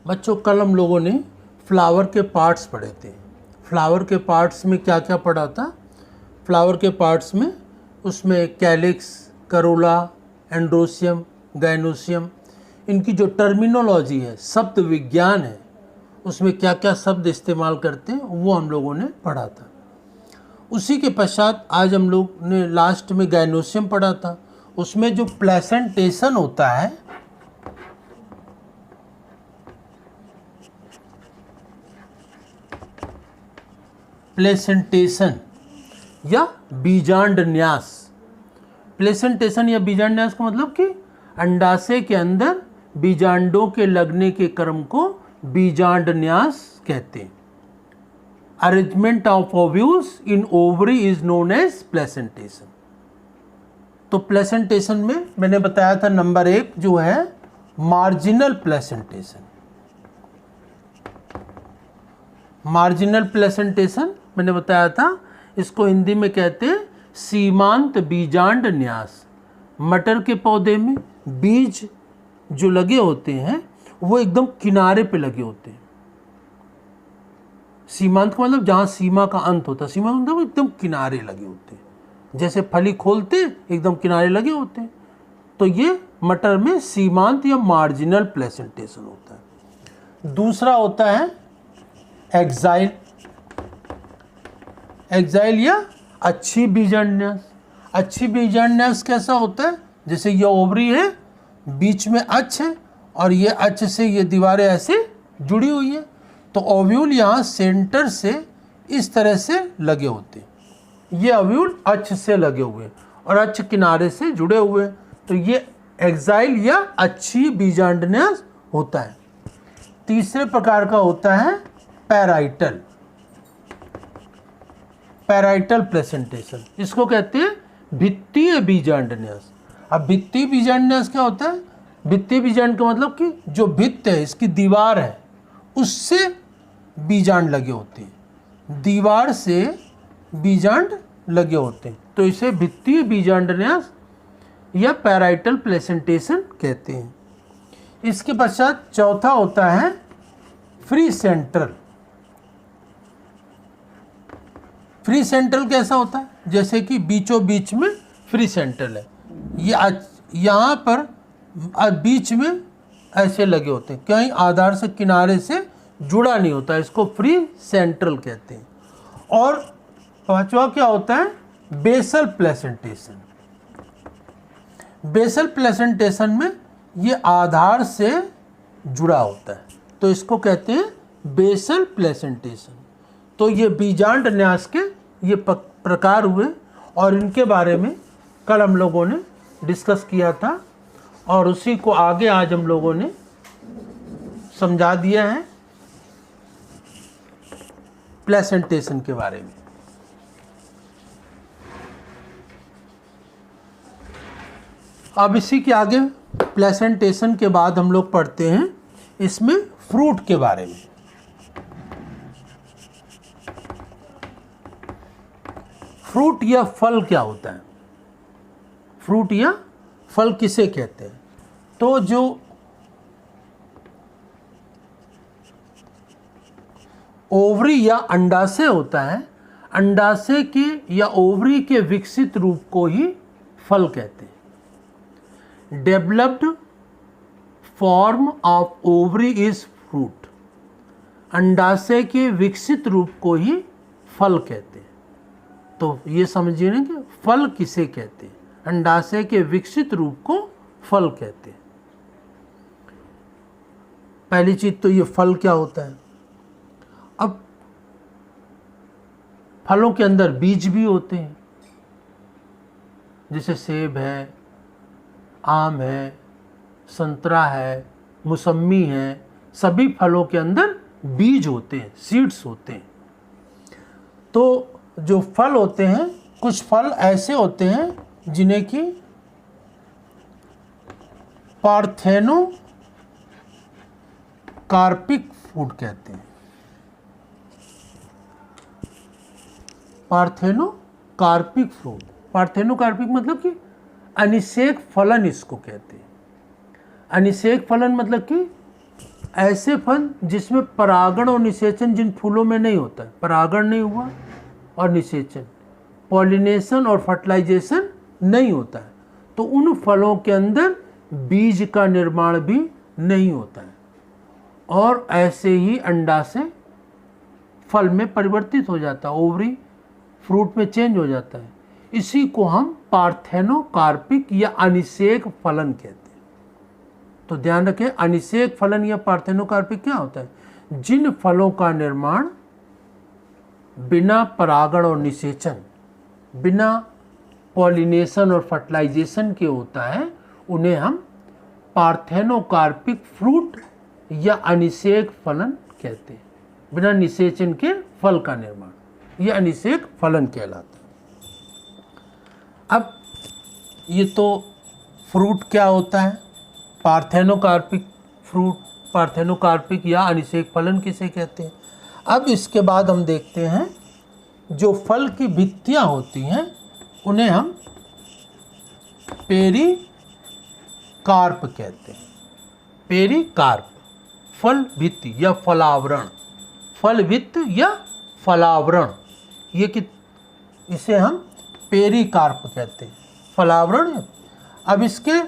बच्चों कल हम लोगों ने फ्लावर के पार्ट्स पढ़े थे। फ्लावर के पार्ट्स में क्या क्या पढ़ा था? फ्लावर के पार्ट्स में उसमें कैलिक्स, करोला, एंड्रोसियम, गाइनोसियम, इनकी जो टर्मिनोलॉजी है, शब्द विज्ञान है, उसमें क्या क्या शब्द इस्तेमाल करते हैं वो हम लोगों ने पढ़ा था। उसी के पश्चात आज हम लोग ने लास्ट में गाइनोसियम पढ़ा था। उसमें जो प्लेसेंटेशन होता है, प्लेसेंटेशन या बीजांड न्यास। प्लेसेंटेशन या बीजांड न्यास का मतलब कि अंडाशय के अंदर बीजांडों के लगने के क्रम को बीजांड न्यास कहते हैं। Arrangement of ovules in ovary is known as placentation. तो प्लेसेंटेशन में मैंने बताया था नंबर 1 जो है मार्जिनल प्लेसेंटेशन। मार्जिनल प्लेसेंटेशन मैंने बताया था, इसको हिंदी में कहते हैं सीमांत बीजांड न्यास। मटर के पौधे में बीज जो लगे होते हैं वो एकदम किनारे पे लगे होते हैं। सीमांत का मतलब जहाँ सीमा का अंत होता है, सीमा का मतलब एकदम किनारे लगे होते हैं, जैसे फली खोलते एकदम किनारे लगे होते हैं। तो ये मटर में सीमांत या मार्जिनल प्लेसेंटेशन होता है। दूसरा होता है एक्साइल। एक्साइल या अच्छी बीजांडन्यास। अच्छी बीजांडन्यास कैसा होता है? जैसे ये ओवरी है, बीच में अक्ष है और ये अक्ष से ये दीवारें ऐसे जुड़ी हुई है, तो ओव्यूल यहाँ सेंटर से इस तरह से लगे होते हैं। ये ओव्यूल अक्ष से लगे हुए हैं और अक्ष किनारे से जुड़े हुए हैं, तो ये एक्साइल या अच्छी बीजांडन्यास होता है। तीसरे प्रकार का होता है पैराइटल। पैराइटल प्लेसेंटेशन, इसको कहते हैं भित्तीय बीजांडन्यास। अब भित्तीय बीजांडन्यास क्या होता है? भित्तीय बीजांड का मतलब कि जो भित्त है, इसकी दीवार है, उससे बीजांड लगे होते हैं, दीवार से बीजांड लगे होते हैं, तो इसे भित्तीय बीजांडन्यास या पैराइटल प्लेसेंटेशन कहते हैं। इसके पश्चात चौथा होता है फ्री सेंट्रल। फ्री सेंट्रल कैसा होता है? जैसे कि बीचों बीच में फ्री सेंट्रल है, ये यहाँ पर बीच में ऐसे लगे होते हैं, कहीं आधार से किनारे से जुड़ा नहीं होता, इसको फ्री सेंट्रल कहते हैं। और पांचवा क्या होता है? Basal placentation. बेसल प्लेसेंटेशन में ये आधार से जुड़ा होता है, तो इसको कहते हैं बेसल प्लेसेंटेशन। तो ये बीजांड न्यास के ये प्रकार हुए और इनके बारे में कल हम लोगों ने डिस्कस किया था और उसी को आगे आज हम लोगों ने समझा दिया है प्लेसेंटेशन के बारे में। अब इसी के आगे प्लेसेंटेशन के बाद हम लोग पढ़ते हैं इसमें फ्रूट के बारे में। फ्रूट या फल क्या होता है? फ्रूट या फल किसे कहते हैं? तो जो ओवरी या अंडाशय होता है, अंडाशय के या ओवरी के विकसित रूप को ही फल कहते हैं। Developed form of ovary is fruit. अंडाशय के विकसित रूप को ही फल कहते हैं। तो ये समझिए ना कि फल किसे कहते हैं? अंडाशय के विकसित रूप को फल कहते हैं। पहली चीज तो ये फल क्या होता है। अब फलों के अंदर बीज भी होते हैं, जैसे सेब है, आम है, संतरा है, मौसम्मी है, सभी फलों के अंदर बीज होते हैं, सीड्स होते हैं। तो जो फल होते हैं, कुछ फल ऐसे होते हैं जिन्हें कि पार्थेनो कार्पिक फूड कहते हैं। पार्थेनो कार्पिक फ्रूट। पार्थेनो कार्पिक मतलब कि अनिषेक फलन इसको कहते हैं। अनिषेक फलन मतलब कि ऐसे फल जिसमें परागण और निषेचन जिन फूलों में नहीं होता है, परागण नहीं हुआ और निषेचन, पॉलिनेशन और फर्टिलाइजेशन नहीं होता है, तो उन फलों के अंदर बीज का निर्माण भी नहीं होता है और ऐसे ही अंडा से फल में परिवर्तित हो जाता है, ओवरी फ्रूट में चेंज हो जाता है। इसी को हम पार्थेनोकार्पिक या अनिषेक फलन कहते हैं। तो ध्यान रखें, अनिषेक फलन या पार्थेनोकार्पिक क्या होता है? जिन फलों का निर्माण बिना परागण और निषेचन, बिना पॉलिनेशन और फर्टिलाइजेशन के होता है, उन्हें हम पार्थेनोकार्पिक फ्रूट या अनिषेक फलन कहते हैं। बिना निषेचन के फल का निर्माण, ये अनिषेक फलन कहलाता है। अब ये तो फ्रूट क्या होता है, पार्थेनोकार्पिक फ्रूट, पार्थेनोकार्पिक या अनिषेक फलन किसे कहते हैं। अब इसके बाद हम देखते हैं जो फल की भित्तियाँ होती हैं उन्हें हम पेरिकार्प कहते हैं। पेरिकार्प, फल भित्ति या फलावरण, फल भित्त या फलावरण, ये कि इसे हम पेरिकार्प कहते हैं, फलावरण। अब इसके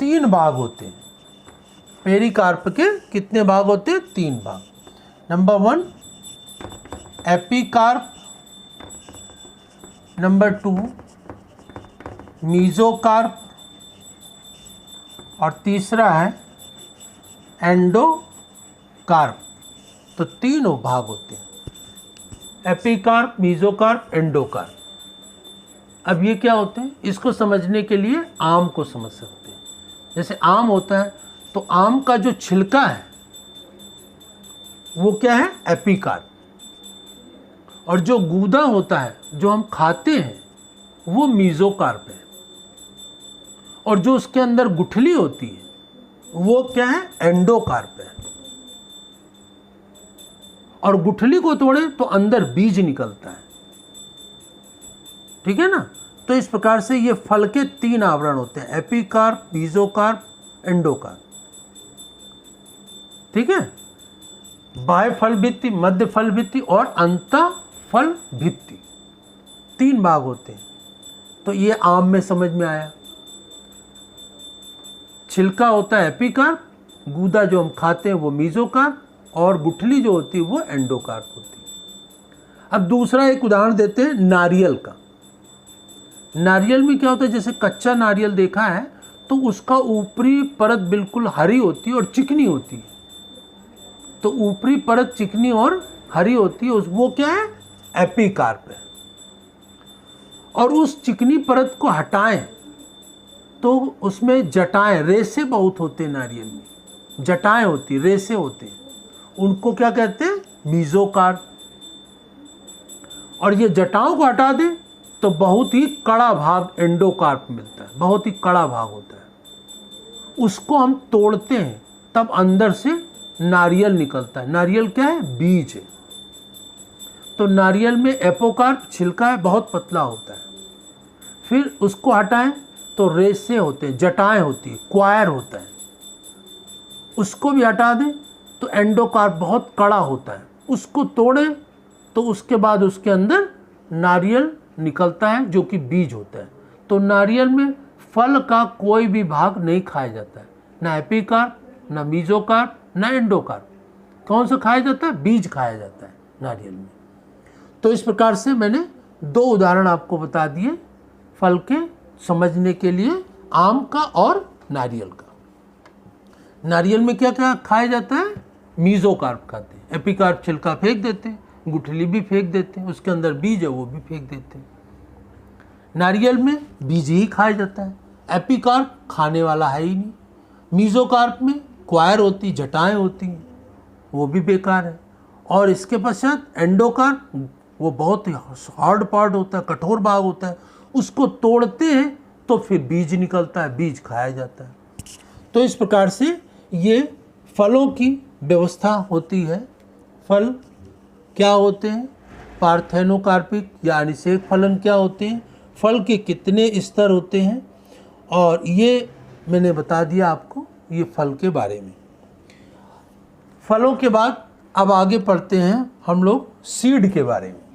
3 भाग होते हैं। पेरिकार्प के कितने भाग होते हैं? 3 भाग। नंबर 1 एपिकार्प, नंबर 2 मीजोकार्प और तीसरा है एंडोकार्प। तो तीनों भाग होते हैं, एपिकार्प, मीजोकार्प, एंडोकार्प। अब ये क्या होते हैं? इसको समझने के लिए आम को समझ सकते हैं। जैसे आम होता है तो आम का जो छिलका है वो क्या है? एपिकार्प। और जो गूदा होता है जो हम खाते हैं वो मीजोकार्प है। और जो उसके अंदर गुठली होती है वो क्या है? एंडोकार्प है। और गुठली को तोड़े तो अंदर बीज निकलता है, ठीक है ना। तो इस प्रकार से ये फल के 3 आवरण होते हैं, एपिकार्प, मीजोकार्प, एंडोकार्प, ठीक है। बाह्य फल भित्ति, मध्य फल भित्ति और अंत फल भित्ति, 3 भाग होते हैं। तो ये आम में समझ में आया। छिलका होता है एपिकार्प, गूदा जो हम खाते हैं वो मीजोकार्प और गुठली जो होती है वो एंडोकार्प होती है। अब दूसरा एक उदाहरण देते हैं नारियल का। नारियल में क्या होता है? जैसे कच्चा नारियल देखा है तो उसका ऊपरी परत बिल्कुल हरी होती है और चिकनी होती है। तो ऊपरी परत चिकनी और हरी होती है, वो क्या है? एपिकार्प है। और उस चिकनी परत को हटाएं तो उसमें जटाएं, रेसे बहुत होते हैं नारियल में, जटाएं होती, रेसे होते हैं, उनको क्या कहते हैं? मीजोकार्प। और ये जटाओं को हटा दें तो बहुत ही कड़ा भाग एंडोकार्प मिलता है, बहुत ही कड़ा भाग होता है। उसको हम तोड़ते हैं तब अंदर से नारियल निकलता है। नारियल क्या है? बीज है। तो नारियल में एपोकार्प छिलका है, बहुत पतला होता है। फिर उसको हटाएं तो रेसे होते हैं, जटाएं होती है, क्वायर होता है। उसको भी हटा दें तो एंडोकार्प बहुत कड़ा होता है। उसको तोड़ें तो उसके बाद उसके अंदर नारियल निकलता है जो कि बीज होता है। तो नारियल में फल का कोई भी भाग नहीं खाया जाता है, ना एपिकार्प, ना मीजोकार्प, ना एंडोकार्प। कौन सा खाया जाता है? बीज खाया जाता है नारियल में। तो इस प्रकार से मैंने 2 उदाहरण आपको बता दिए फल के समझने के लिए, आम का और नारियल का। नारियल में क्या क्या खाया जाता है? मीजोकार्प खाते हैं, एपिकार्प छिलका फेंक देते हैं, गुठली भी फेंक देते हैं, उसके अंदर बीज है वो भी फेंक देते हैं। नारियल में बीज ही खाया जाता है, एपिकार्प खाने वाला है ही नहीं। मीजोकार्प में क्वायर होती, जटाएं होती हैं, वो भी बेकार है। और इसके पश्चात एंडोकार्प, वो बहुत ही हार्ड पार्ट होता है, कठोर भाग होता है। उसको तोड़ते हैं तो फिर बीज निकलता है, बीज खाया जाता है। तो इस प्रकार से ये फलों की व्यवस्था होती है। फल क्या होते हैं? पार्थेनोकार्पिक या अनिषेक फलन क्या होते हैं? फल के कितने स्तर होते हैं? और ये मैंने बता दिया आपको ये फल के बारे में। फलों के बाद अब आगे पढ़ते हैं हम लोग सीड के बारे में।